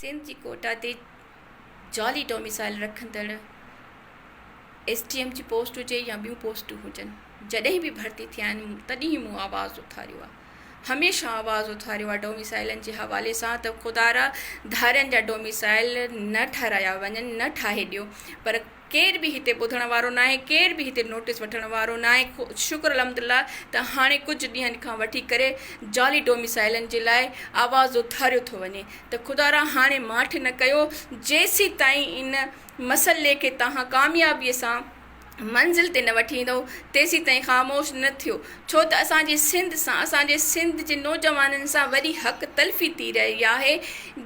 सिंध जी कोटा ते जाली डोमिसाइल रखंदड़ STM जी पोस्ट हुजे या ॿियूं पोस्टूं हुजनि, जॾहिं बि भर्ती थिया आहिनि तॾहिं ई मूं आवाज़ु उथारियो आहे, हमेशह आवाज़ु उथारियो आहे डोमिसाइलनि जे हवाले सां त ख़ुदारा धारियुनि जा डोमिसाइल न ठाहिराया वञनि, न ठाहे ॾियो। पर केर बि हिते ॿुधण वारो न आहे, केर बि हिते नोटिस वठण वारो न आहे। शुक्र अलहमदिल्ला त हाणे कुझु ॾींहंनि खां वठी करे जाली डोमिसाइलनि जे लाइ आवाज़ु उथारियो थो वञे त ख़ुदारा हाणे माठि न कयो, जेसीं ताईं इन मसइले खे तव्हां कामयाबीअ सां मंज़िल ते न वठी ईंदव तेसीं ताईं ख़ामोश न थियो। छो त असांजे सिंध सां, असांजे सिंध जे नौजवाननि सां वरी हक़ तलफ़ी थी रही आहे,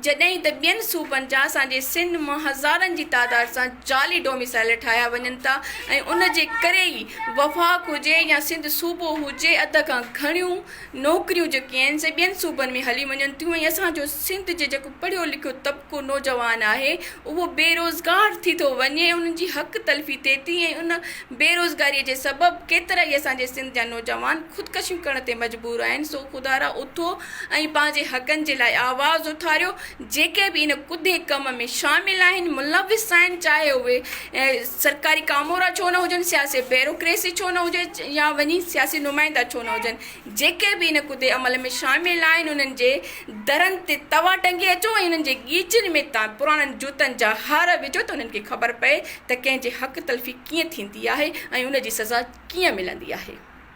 जॾहिं त ॿियनि सूबनि जा असांजे सिंध मां हज़ारनि जी तादाद सां जाली डोमिसाइल ठाहिया वञनि था ऐं उन जे करे ई वफ़ाक़ हुजे या सिंध सूबो हुजे, अध खां घणियूं नौकिरियूं जेके आहिनि से ॿियनि सूबनि में हली वञनि थियूं ऐं असांजो सिंध जो जेको पढ़ियो लिखियो तबिको नौजवान आहे उहो बेरोज़गार थी थो वञे, उन्हनि जी हक़ तलफ़ी थिए थी ऐं उन बेरोज़गारीअ जे सबबु केतिरा ई असांजे सिंध जा नौजवान ख़ुदकशियूं करण ते मजबूर आहिनि। सो ख़ुदारा उथो ऐं पंहिंजे हक़नि जे लाइ आवाज़ु उथारियो। जेके बि इन कुदे कम में शामिल आहिनि, मुलविस आहिनि, चाहे उहे सरकारी कामोरा छो न हुजनि, सियासी ब्यूरोक्रेसी छो न हुजे या वञी सियासी नुमाइंदा छो न हुजनि, जेके बि इन कुदे अमल में शामिल आहिनि उन्हनि जे दरनि ते तवा टंगे अचो ऐं उन्हनि जे गीचनि में तव्हां पुराणनि जूतनि जा हार विझो त उन्हनि खे ख़बर पए त कंहिंजे हक़ तलफ़ी कीअं थींदी आहे ऐं उन जी सज़ा कीअं मिलंदी आहे।